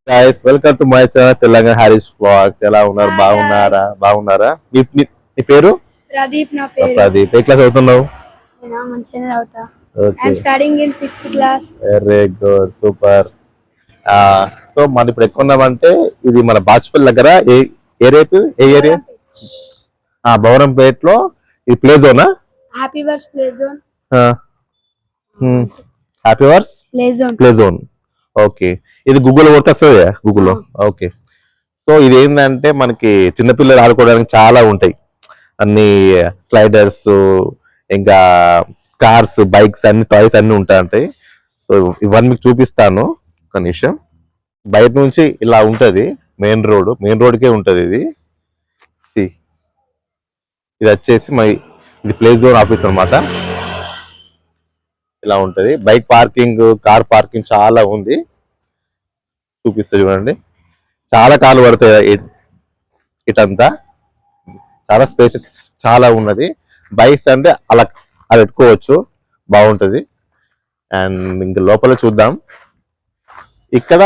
guys, welcome to my channel Telangana Harris Vlogs. ఎలా ఉన్నారు? బాగున్నారా? మీ పేరు? ప్రదీప్. నా పేరు ప్రదీప్. ఏ క్లాస్ చదువుతున్నావు? నేను మంచిగానే చదువుతా. I am studying in 6th class. Very good, super. So మనం ఇప్పుడు ఎక్కడ ఉన్నామంటే ఇది మన బాచుపల్లి దగ్గర ఏ ఏరియా? బౌరంపేటలో ఇది ప్లే జోనా? హ్యాపీ వర్స్ ప్లే జోన్. హ్యాపీ వర్స్ ప్లే జోన్. ఓకే, ఇది గూగుల్ కొడితే వస్తుంది. గూగుల్లో. ఓకే, సో ఇది ఏంటంటే మనకి చిన్నపిల్లలు ఆడుకోవడానికి చాలా ఉంటాయి. అన్ని స్లైడర్స్, ఇంకా కార్స్, బైక్స్, అన్ని టాయ్స్ అన్ని ఉంటాయి. సో ఇవన్నీ మీకు చూపిస్తాను ఒక నిమిషం. బయట నుంచి ఇలా ఉంటది మెయిన్ రోడ్కే ఉంటది ఇది. ఇది వచ్చేసి ఇది ప్లే జోన్ ఆఫీస్ అన్నమాట. ఇలా ఉంటది. బైక్ పార్కింగ్, కార్ పార్కింగ్ చాలా ఉంది. చూపిస్తా చూడండి. చాలా కార్లు పడతాయి ఇటంతా. చాలా స్పేసెస్ చాలా ఉన్నది. బైక్స్ అంటే అలా పెట్టుకోవచ్చు, బాగుంటది. అండ్ ఇంకా లోపల చూద్దాం. ఇక్కడ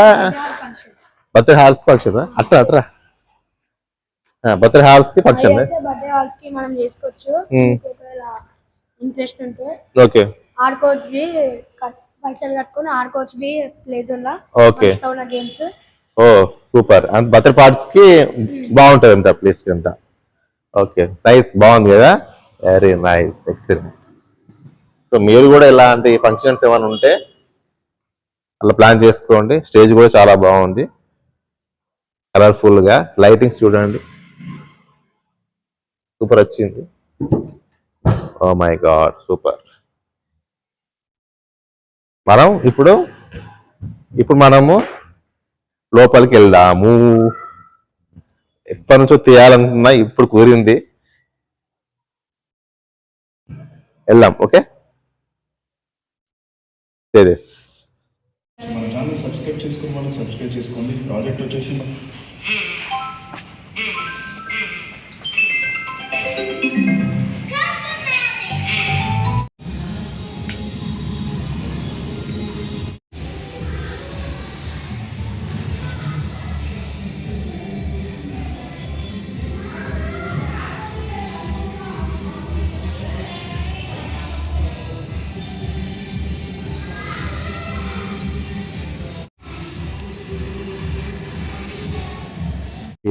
బర్త్డే హాల్స్ ఫంక్షన్ అట్రా బర్త్డే హాల్స్ కి ఫంక్షన్ బర్త్డే హాల్స్ కి మనం చేసుకోవచ్చు. ఇంట్రెస్ట్ ఉంటే ఓకే ఆడుకోవచ్చు. పైసలు కట్టుకొని ఆడుకోవచ్చు ప్లే జోన్ లో. Okay, games. Oh super. And birthday parties కి బాగుంటది అంత ప్లేస్ అంతా. ఓకే, నైస్, బాగుంది కదా. Very nice, excellent. సో మీరు కూడా ఇలాంటి ఫంక్షన్స్ ఏమైనా ఉంటే అలా ప్లాన్ చేసుకోండి. స్టేజ్ కూడా చాలా బాగుంది, కలర్ఫుల్ గా. లైటింగ్స్ చూడండి, సూపర్ వచ్చింది. Oh my god, super. మనం ఇప్పుడు మనము లోపలికి వెళ్దాము. ఎప్పటి నుంచో తీయాలనుకున్నా, ఇప్పుడు కుదిరింది. వెళ్దాం. ఓకే, మన ఛానల్ సబ్స్క్రైబ్ చేసుకుని వాళ్ళు సబ్స్క్రైబ్ చేసుకోండి. ప్రాజెక్ట్ వచ్చేసి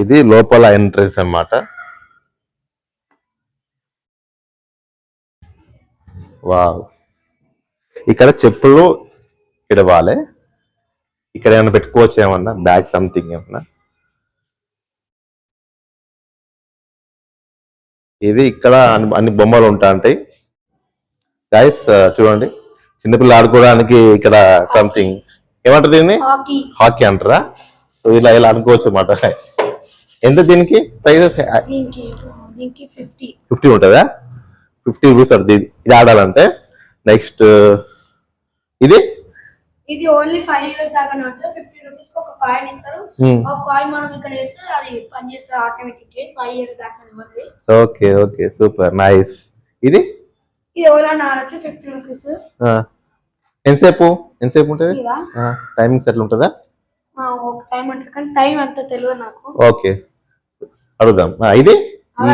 ఇది లోపల ఎంట్రన్స్ అన్నమాట. వావ్, ఇక్కడ చెప్పులు ఇడవాలి. ఇక్కడ ఏమైనా పెట్టుకోవచ్చు, ఏమన్నా బ్యాగ్ సంథింగ్ ఏమన్నా. ఇది ఇక్కడ అన్ని బొమ్మలు ఉంటాయి గైస్. చూడండి, చిన్నపిల్లలు ఆడుకోవడానికి ఇక్కడ సంథింగ్ ఏమంటారు దీన్ని? హాకీ అంటారా? సో ఇలా అనుకోవచ్చు అన్నమాట. ఎంత దీనికి ప్రైజెస్? 50 ఉంటుందా? 50 రూపీస్ అది. ఇది ఆడాలంటే. నెక్స్ట్ ఇది ఓన్లీ 5 ఇయర్స్ దాకా ఉంటుంది. 50 రూపీస్ కి ఒక కాయిన్ ఇస్తారు. ఆ కాయిన్ మనం ఇక్కడ వేస్తే అది పనిచేస్తుంది ఆటోమేటిక్. 5 ఇయర్స్ దాకా ఉంటుంది. Okay okay, super nice. ఇది ఎవరైనా ఆడచ్చు. 50 రూపీస్. ఎంతసేపు ఉంటుంది? టైమింగ్స్ ఎట్లా ఉంటుందా? టైం అంటే కానీ టైం అంతా తెలియదు నాకు. ఓకే, అడుగుదాం. ఇది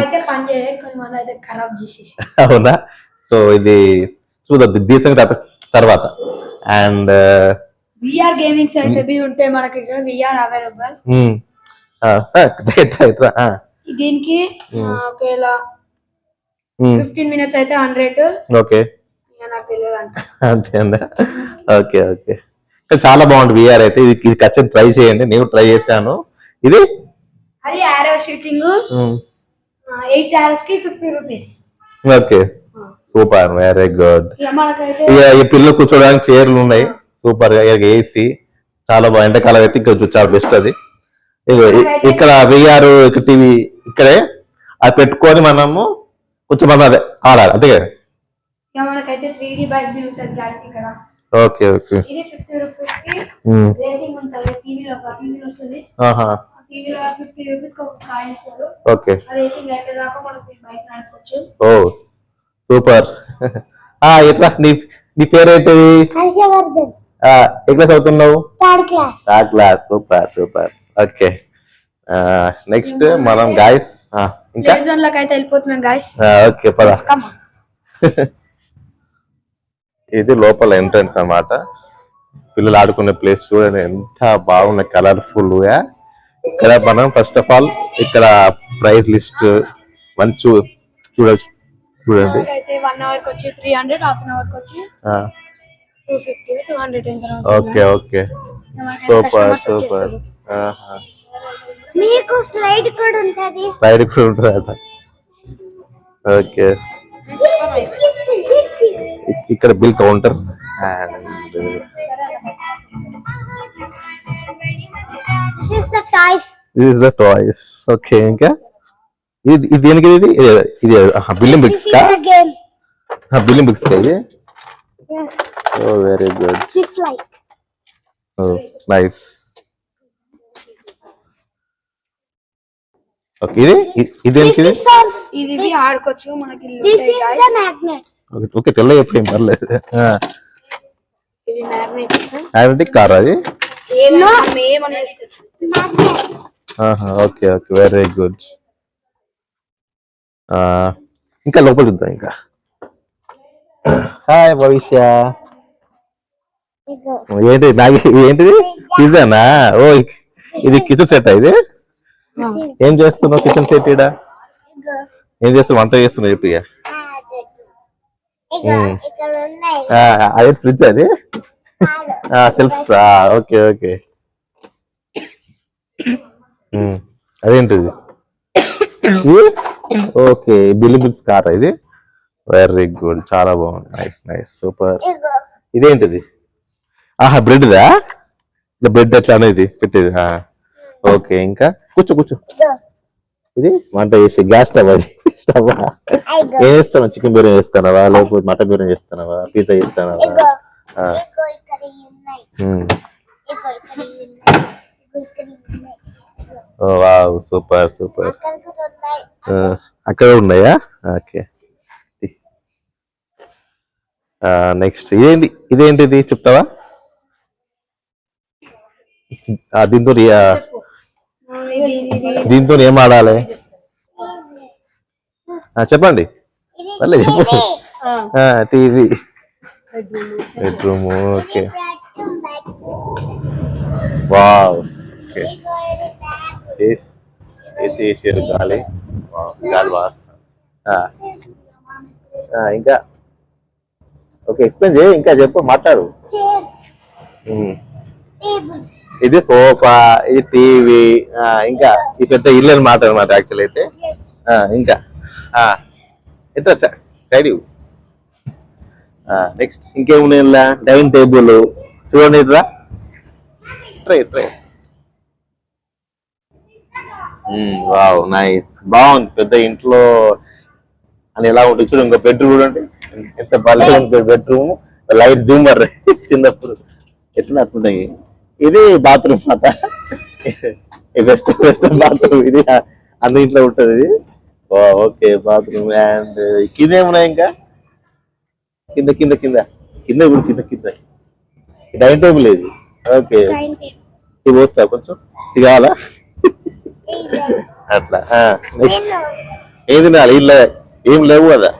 అయితే పని చేయాలి, కొంతమంది అయితే ఖరాబ్ చేసేసి. అవునా? సో ఇది చూద్దాం దీని తర్వాత. అండ్ విఆర్ గేమింగ్స్ అయితే ఉంటే మనకి ఇక్కడ విఆర్ అవైలబుల్. దీనికి ఒకవేళ 15 మినిట్స్ అయితే 100. ఓకే, నాకు తెలియదు అంట. అంతే. ఓకే ఓకే, చాలా బాగుంటుంది విఆర్ అయితే. ఇది ఖచ్చితంగా ట్రై చేయండి. నేను ట్రై చేశాను. ఇది అది ఆరో షూటింగ్. 8 hours కి 50 rupees. Okay, super, very good. ఈ పిల్లలు కూర్చోడానికి చైర్లు ఉన్నాయి. సూపర్ గా ఏసీ చాలా బాగుంది. ఎండాకాలం అయితే ఇంకా చాలా బెస్ట్ అది. ఇక్కడ విఆర్ టీవీ ఇక్కడే అది పెట్టుకొని మనము కొంచెం అదే ఆడాలి అంతే కదా. మనకైతే 3D బైక్ ఉంటుంది గైస్ ఇక్కడ. ఓకే ఓకే, ఇది 50 రూపీస్ కి రేసింగ్ ఉంటుంది. టీవీ వస్తుంది. టీవీలో 50 రూపీస్ కి ఒక కాయిన్ ఇస్తారు. ఓకే, రేసింగ్ అయిపోయేదాకా మనకి బైక్ నడపొచ్చు. ఓ సూపర్. ఇట్లా నీ పేరు ఏంటిది? హర్షవర్ధన్. ఏ క్లాస్ అవుతున్నావు? Third class. Third class. Super super. Okay, next మనం గాయస్ ఇంకా ప్లే జోన్ లోకి అయితే వెళ్ళిపోతున్నాం గాయ్స్. ఓకే పద. ఇది లోపల ఎంట్రన్స్ అన్నమాట. పిల్లలు ఆడుకునే ప్లేస్ చూడండి ఎంత బాగున్నాయి, కలర్ఫుల్ గా. ఇక్కడ మనం ఫస్ట్ ఆఫ్ ఆల్ ఇక్కడ ప్రైస్ లిస్ట్ మంచి చూడొచ్చు. చూడండి అయితే 1 అవర్ కి వచ్చి 300, హాఫ్ అన్ అవర్ కి వచ్చి 250, 200 ఎంత ఓకే ఓకే సూపర్ సూపర్. మీకు స్లైడ్ కూడా ఉంటది. స్లైడ్ కూడా ఉంటుందట. ఓకే, ఇక్కడ bill counter and this is the toys. Okay, ఇంకా ఇది దేనికి? ఇది ఇది బిల్లింగ్ బ్రిక్స్ కా? బిల్లింగ్ బ్రిక్స్ కా ఇది? ఓ వెరీ గుడ్. ఓ నైస్. ఓకే, ఇది దేనికి? ఇది ఆడుకోవచ్చు మనకి. ఓకే, తెల్ల చెప్పు, ఏం పర్లేదు. ఇది మ్యాగ్నెటిక్ కార్ అది? Okay okay very good. ఇంకా లోపల చూద్దాం. ఇంకా హాయ్ భవిష్య. ఏంటి ఏంటిది? పిజ్జానా? ఓ ఇది కిచెన్ సెట్. ఇది ఏం చేస్తున్నావు? కిచెన్ సెట్ ఇడా ఏం చేస్తున్నావు? వంట చేస్తున్నావు చెప్పి. అదే ఫ్రిడ్జ్ అది? సెల్ఫ్. Okay okay. అదేంటిది? ఓకే, బిల్లింగ్ బ్రిక్స్ కార్ ఇది. వెరీ గుడ్, చాలా బాగుంది. Nice nice super. ఇదేంటిది? బ్రెడ్ దా? బ్రెడ్ ఎట్లా అనేది పెట్టేది? ఓకే, ఇంకా కూర్చో కూర్చో. ఇది వంట చేసే గ్యాస్ స్టవ్. అది స్టవ్ ఏం చేస్తాను? చికెన్ బిర్యానీ చేస్తానవా, లేకపోతే మటన్ బిర్యానీ చేస్తానవా, పిజ్జా చేస్తానవా? Wow super super. అక్కడ ఉన్నాయా? ఓకే, నెక్స్ట్ ఇదేంటిది చెప్తావా? దీంతో ఏం ఆడాలి చెప్పండి. మళ్ళీ చెప్పు. TV, bedroom. Okay wow. Okay, AC వేసారు, గాలి గాలి బాగా. ఇంకా ఓకే, ఎక్స్ప్లెయిన్ చేయి, ఇంకా చెప్పు, మాట్లాడు. ఇది సోఫా, ఇది టీవీ, ఇంకా ఈ పెద్ద ఇల్లు అనమాట. అనమాట యాక్చువల్ అయితే. ఇంకా ఎట్లా సైడ్. నెక్స్ట్ ఇంకేమున్నాయి? డైనింగ్ టేబుల్ చూడండి. ఇట్లా ట్రే ట్రే. వావ్ నైస్, బాగుంది. పెద్ద ఇంట్లో అని ఎలా ఉంటుంది చూడు. ఇంకా బెడ్రూమ్ చూడండి ఎంత బాగా ఉంటుంది. బెడ్రూమ్ లైట్ జూమర్ చిన్నప్పుడు ఎట్లా అట్లున్నాయి. ఇది బాత్రూమ్ అన్నమాట. వెస్టర్న్ బాత్రూమ్ ఇది అన్నింట్లో ఉంటుంది. ఇది ఓకే బాత్రూమ్. అండ్ కింద ఏమున్నాయి? ఇంకా కింద కింద కింద కింద కూడా కింద కింద డైనింగ్ టేబుల్ ఇది. ఓకే, ఇది పోస్తా కొంచెం, ఇది కావాలా? అట్లా. ఏం తినాలి? ఇల్లు ఏం లేవు కదా,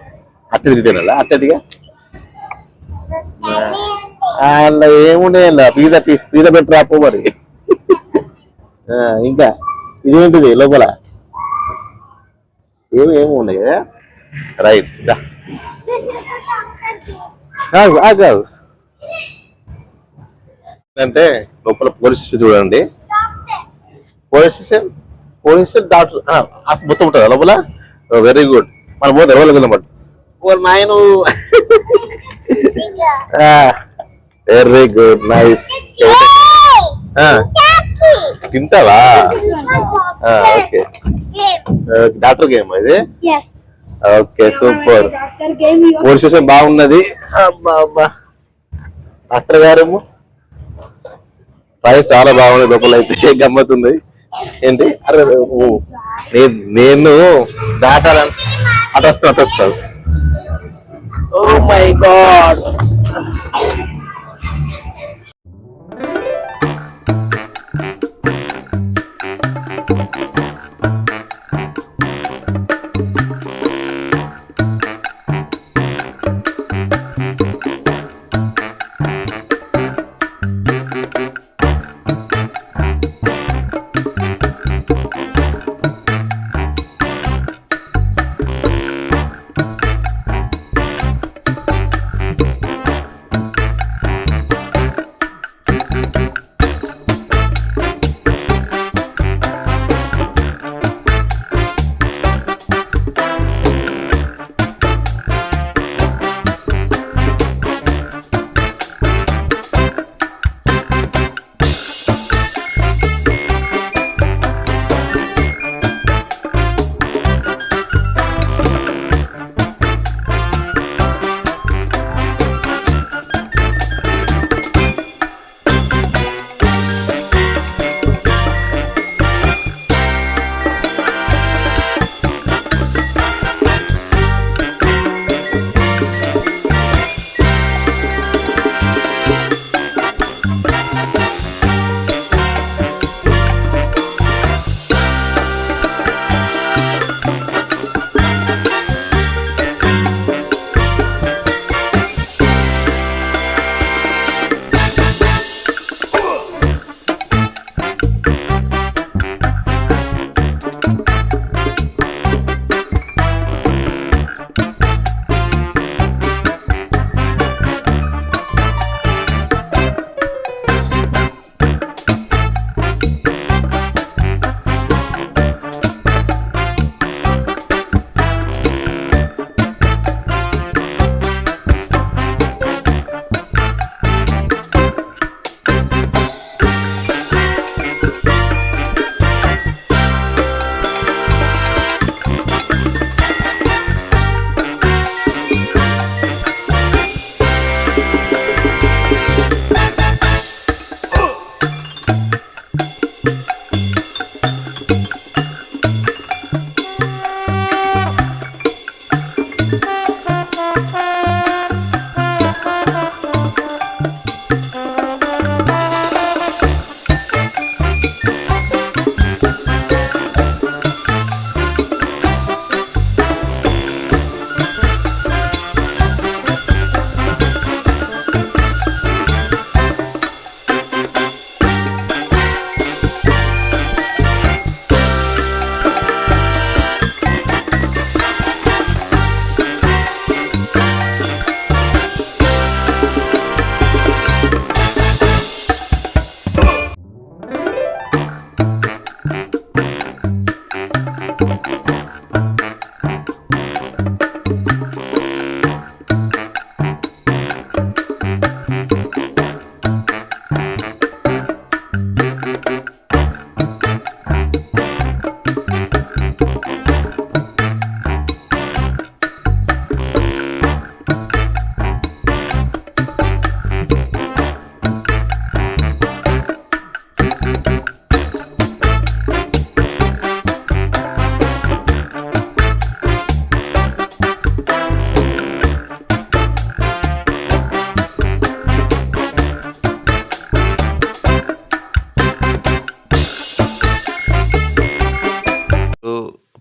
అట్టడి తినాలా? అట్టడిగా అలా ఏముండే పిజ్జా పిజ్జా పెట్టి రాపో మరి. ఇంకా ఇదేంటిది లోపల? ఏమి ఉన్నాయి కదా. రైట్, అంటే లోపల పోలీస్ స్టేషన్ చూడండి. పోలీస్ స్టేషన్ డాక్టర్ మొత్తం ఉంటుంది లోపల. Very good. మనం పోతే ఎవరు వెళ్ళమాట. నాయను వెరీ గుడ్ నైస్. తింటావా? ఓకే, డాక్టర్ గేమ్ ఇది. Okay super. పోలీస్ స్టేషన్ బాగున్నది. అబ్బా అబ్బా, డాక్టర్ గారు ప్రైస్ చాలా బాగుంది. లోపల అయితే గమ్మతుంది. ఏంటి? అరే నేను దాటాలని అటొస్తాను. ఓ మై గాడ్,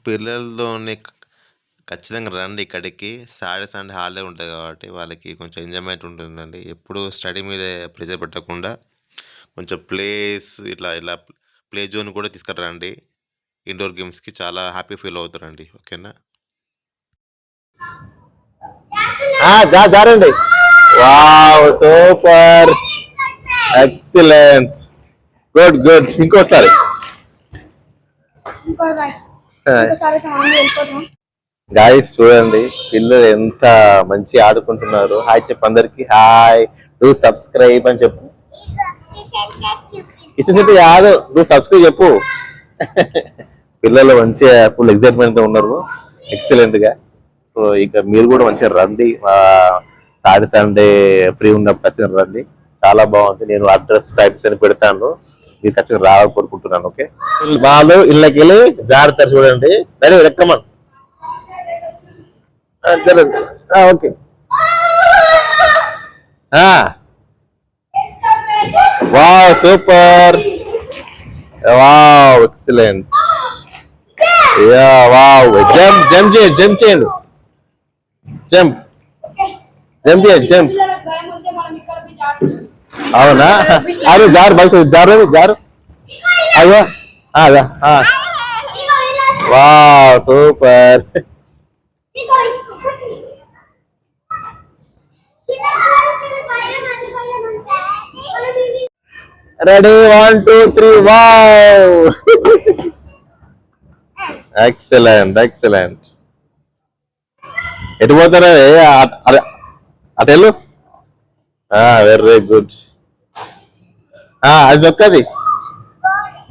పిల్లలతోని ఖచ్చితంగా రండి ఇక్కడికి. సాటర్డే, సండే హాలిడే ఉంటది కాబట్టి వాళ్ళకి కొంచెం ఎంజాయ్‌మెంట్ ఉంటుందండి. ఎప్పుడూ స్టడీ మీదే ప్రెషర్ పెట్టకుండా కొంచెం ఇలా ప్లే జోన్ కూడా తీసుకురండి. ఇండోర్ గేమ్స్‌కి చాలా హ్యాపీ ఫీల్ అవుతారండి. ఓకేనా? జారండి. వావ్! సూపర్. ఎక్సలెంట్. గుడ్. ఇంకోసారి. ఇంకోసారి అయితే మనం వెళ్ళిపోతాం. గాయ్స్ చూడండి పిల్లలు ఎంత మంచి ఆడుకుంటున్నారు. హాయ్ చెప్పు అందరికి. హాయ్. డూ సబ్స్క్రైబ్ అని చెప్పు. ఇటు కాదు, నువ్వు సబ్స్క్రైబ్ చెప్పు. పిల్లలు మంచిగా ఫుల్ ఎక్సైట్మెంట్ గా ఉన్నారు. ఎక్సలెంట్ గా. సో ఇక మీరు కూడా మంచిగా రండి. సాటర్డే సండే ఫ్రీ ఉన్నప్పుడు ఖచ్చితంగా రండి. చాలా బాగుంది. నేను అడ్రస్ టైప్స్ అని పెడతాను. మీరు ఖచ్చితంగా రావాలని కోరుకుంటున్నాను. ఓకే, వాళ్ళు ఇళ్ళకి వెళ్ళి జాగ్రత్త చూడండి. సరే రెక్కమన్. Okay. Wow super. Wow excellent. Yeah wow. Jump చేయండి. జంప్ చేయండి. పిల్లలకు భయం ఉంటే మనం ఇక్కడ పోయి జాగ్రత్త. అవునా? అరే జారు. అయ్యో అదా. Wow super. Ready 1 2 3 wow. Excellent. ఎటు పోతారా? అటు వెళ్ళు. Very good. అది నొక్కది.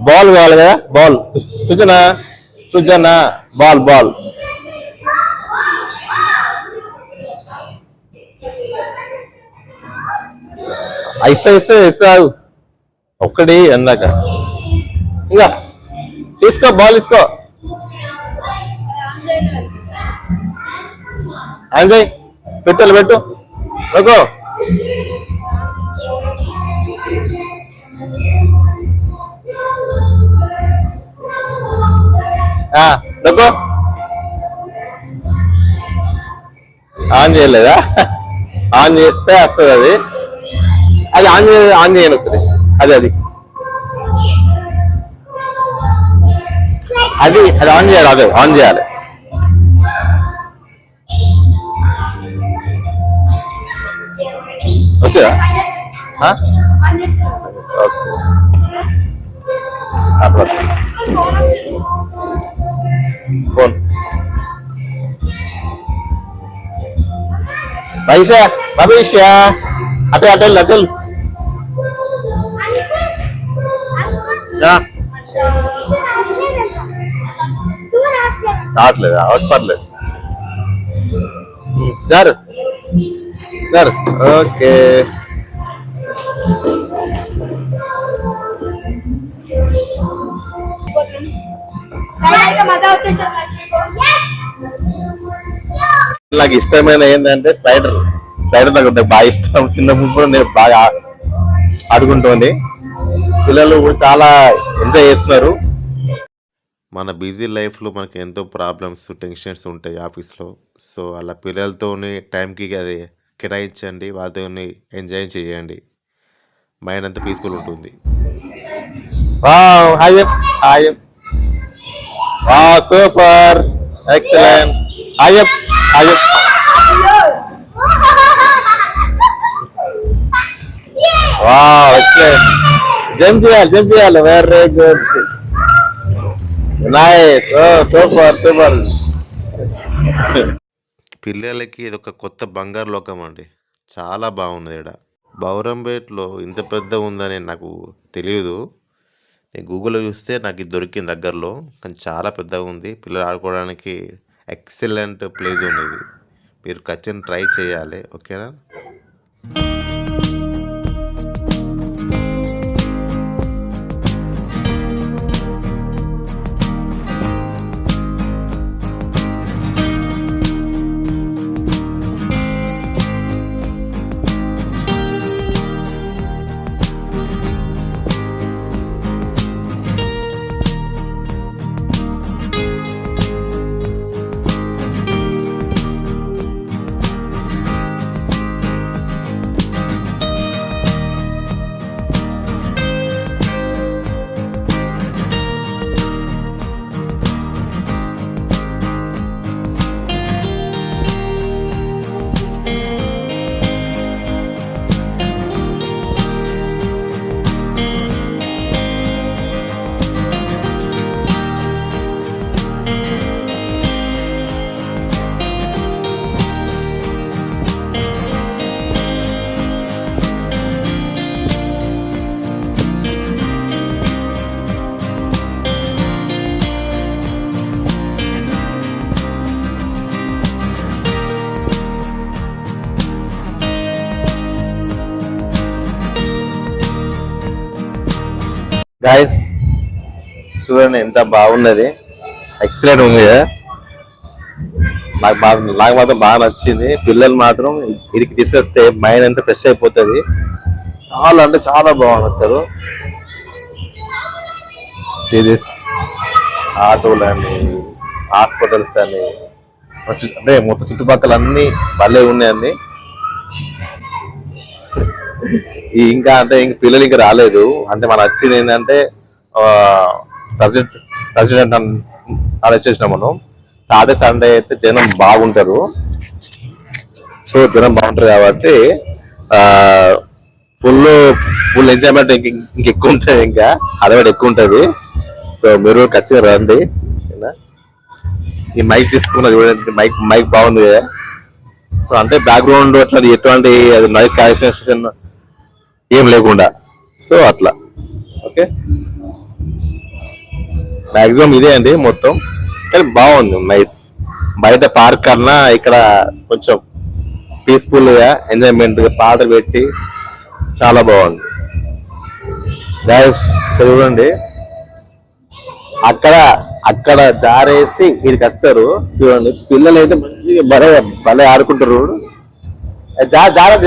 బాల్ కావాలి కదా. బాల్ సృజన బాల్. ఇస్తా ఒక్కడి అందాక. ఇంకా తీసుకో బాల్ తీసుకో. అంజయ్ పెట్టు ఓకో. నొక్కో. ఆన్ చేయలేదా? ఆన్ చేస్తే వస్తుంది అది. ఆన్ చేయను వస్తుంది. అది ఆన్ చేయాలి. ఆన్ చేయాలి. ఓకేనా? ఓకే. ఫోన్ భవిష్య అటెల్ రావట్లేదా? పర్లేదు. జారు. ఓకే. నాకు ఇష్టమైన ఏంటంటే స్లైడర్ నాకు బాగా ఇష్టం. చిన్నప్పుడు కూడా నేను బాగా ఆడుకుంటుంది. పిల్లలు కూడా చాలా ఎంజాయ్ చేస్తున్నారు. మన బిజీ లైఫ్లో మనకి ఎంతో ప్రాబ్లమ్స్, టెన్షన్స్ ఉంటాయి ఆఫీస్లో. సో అలా పిల్లలతోని టైంకి అది కేటాయించండి. వాళ్ళతో ఎంజాయ్ చేయండి. మైండ్ అంతా పీస్ఫుల్ ఉంటుంది. సూపర్. ఎక్సలెంట్. జంప్ చేయాలి. Very good. నైస్. సూపర్. పిల్లలకి ఇది ఒక కొత్త బంగారు లోకం అండి. చాలా బాగున్నది. ఇక్కడ బౌరంపేటలో ఇంత పెద్ద ఉందని నాకు తెలియదు. నేను గూగుల్లో చూస్తే నాకు ఇది దొరికింది దగ్గరలో. కానీ చాలా పెద్దగా ఉంది. పిల్లలు ఆడుకోవడానికి ఎక్సలెంట్ ప్లేస్ ఉంది. మీరు ఖచ్చితంగా ట్రై చేయాలి. ఓకేనా? గాయస్ చూడండి ఎంత బాగున్నది, ఎక్సలెంట్ ఉంది కదా. నాకు మాత్రం బాగా నచ్చింది. పిల్లలు మాత్రం ఇదికి తీసుకొస్తే మైండ్ అంతా ఫ్రెష్ అయిపోతుంది. చాలా అంటే చాలా బాగుంది అసలు. ఇది ఆటోలు అని, హాస్పిటల్స్ అని, అంటే మొత్తం చుట్టుపక్కల అన్ని భలే ఉన్నాయండి. ఇంకా అంటే ఇంక పిల్లలు ఇంకా రాలేదు. అంటే మన వచ్చింది ఏంటంటే ప్రెసిడెంట్ అలా వచ్చేసినాం మనం. సాటర్డే సండే అయితే జనం బాగుంటారు. సో జనం బాగుంటారు కాబట్టి ఫుల్ ఎంజాయ్మెంట్ ఇంకెక్కువ ఉంటుంది, ఇంకా అదవాడు ఎక్కువ ఉంటుంది. సో మీరు ఖచ్చితంగా రండి. ఈ మైక్ తీసుకున్నా చూడండి, మైక్ బాగుంది కదా. సో అంటే బ్యాక్గ్రౌండ్ అట్లా ఎటువంటి అది నాయిస్ క్యాన్సిలేషన్ ఏం లేకుండా. సో అట్లా ఓకే, మాక్సిమం ఇదే అండి మొత్తం. కానీ బాగుంది, నైస్. బయట పార్క్ కన్నా ఇక్కడ కొంచెం పీస్ఫుల్ గా ఎంజాయ్మెంట్ గా పాటలు పెట్టి చాలా బాగుంది. గైస్ చూడండి, అక్కడ దారేసి వీడికి వస్తారు చూడండి. పిల్లలు అయితే మంచిగా భలే ఆడుకుంటారు.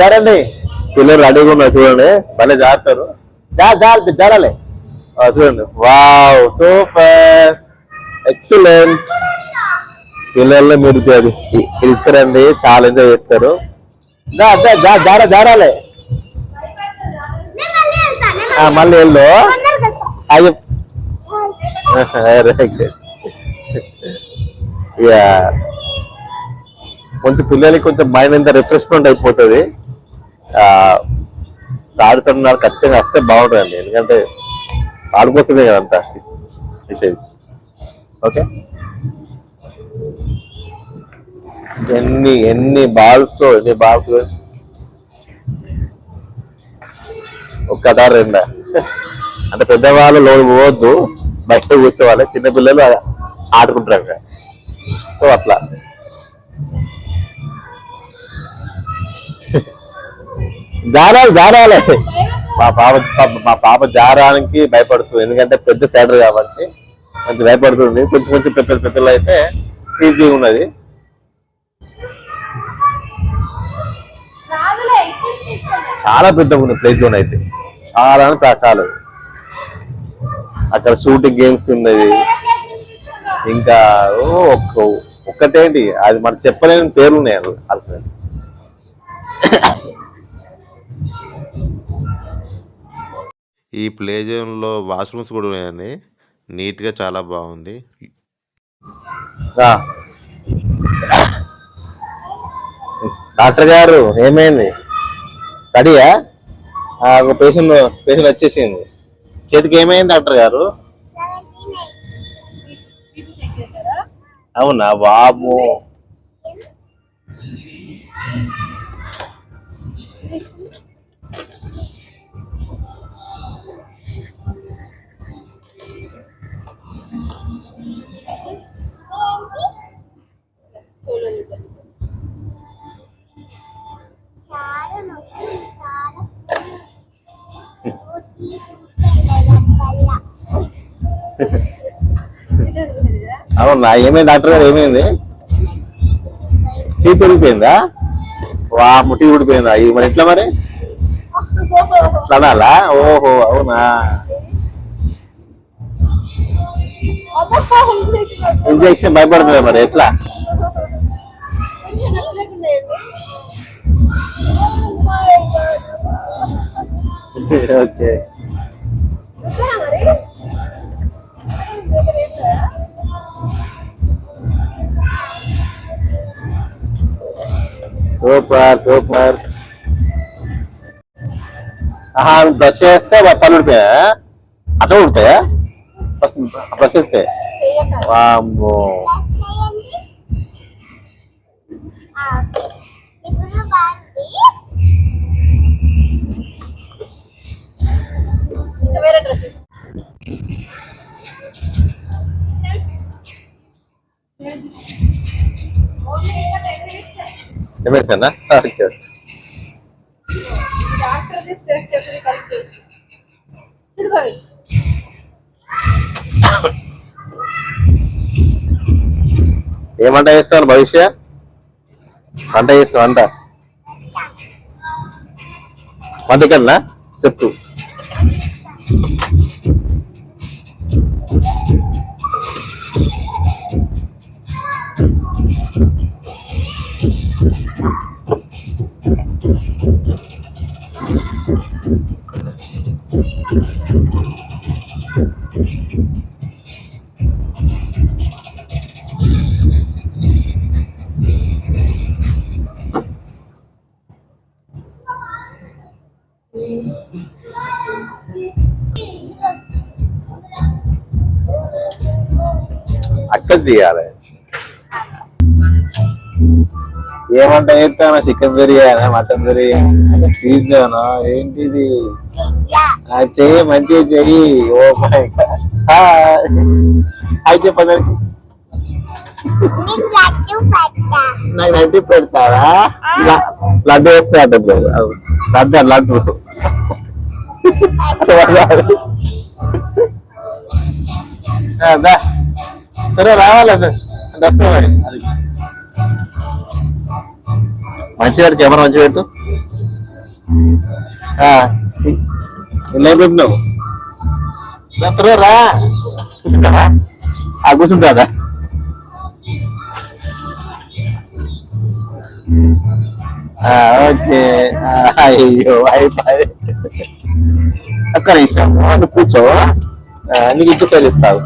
జారండి, పిల్లలు రెడీగా ఉన్నారు చూడండి, భలే జారుతారు. జారాలి చూడండి. Wow, super, excellent. పిల్లల్లో మీరు తీసుకురండి, చాలా ఎంజాయ్ చేస్తారు. జారాలి మళ్ళీ వెళ్ళు. అయ్యో కొంచెం పిల్లలకి కొంచెం మైండ్ అంతా రిఫ్రెష్మెంట్ అయిపోతుంది. సాడుతున్నారు, ఖచ్చితంగా వస్తే బాగుంటుందండి. ఎందుకంటే వాడి కోసమే కదంతా విషయం. ఓకే, ఎన్ని బాల్స్ ఒక్కదా రెండా? అంటే పెద్దవాళ్ళు లోటు పోవద్దు, బయట కూర్చోవాలి. చిన్నపిల్లలు ఆడుకుంటారు. సో అట్లా జారాలి. మా పాప జారానికి భయపడుతుంది, ఎందుకంటే పెద్ద సైడర్ కాబట్టి కొంచెం భయపడుతుంది. కొంచెం పెద్దలు అయితే ఈజీ ఉన్నది. చాలా పెద్దగా ఉంది ప్లే జోన్ అయితే, చాలా. అక్కడ షూటింగ్ గేమ్స్ ఉన్నది. ఇంకా ఒక్కటేంటి అది మనం చెప్పలేని పేర్లు ఉన్నాయి అసలు. ఈ ప్లే జోన్లో వాష్రూమ్స్ కూడా ఉన్నాయండి, నీట్గా చాలా బాగుంది. డాక్టర్ గారు ఏమైంది? రెడీయా? పేషెంట్ వచ్చేసింది. చేతికి ఏమైంది డాక్టర్ గారు? అవునా బాబు? అవునా, ఏమైంది డాక్టర్ గారు? ఏమైంది? టీ ఊడిపోయిందా? టీ ఊడిపోయిందా? మరి ఎట్లా మరి అనాలా? ఓహో అవునా, ఇంజెక్షన్ భయపడుతుంది మరి ఎట్లా? Okay, super. బ్రష్ చేస్తే పళ్ళు ఉడిపోయా? అట్లా ఉడిపోయా బ్రష్ చేస్తే? వామ్మో, ఏమైనా డాక్టర్ ఏం వంట చేస్తాను భవిష్య? వంట చేస్తావు వంట కన్నా చెప్పు. అక్కడ తీయాలి. ఏమంట చేస్తాను? చికెన్ బిర్యానీ, మటన్ బిర్యానీ, పిజ్జానా, ఏంటిది? చెయ్యి, మంచిగా చెయ్యి. ఓ మై గాడ్. హాయ్ చెప్పండి. నాకు లడ్డు పెడతారా? లడ్డు వేస్తే అంటే లడ్డు లడ్డు సరే రావాలి. మంచిగా పెట్టు, కెమెరా మంచిగా పెట్టు. ఇలా పెట్టినావు రా. కూర్చుంటారా? ఓకే. అయ్యో అయిపోయి ఒక్క నిమిషం కూర్చో. నీకు ఇంటికి ఇస్తావు.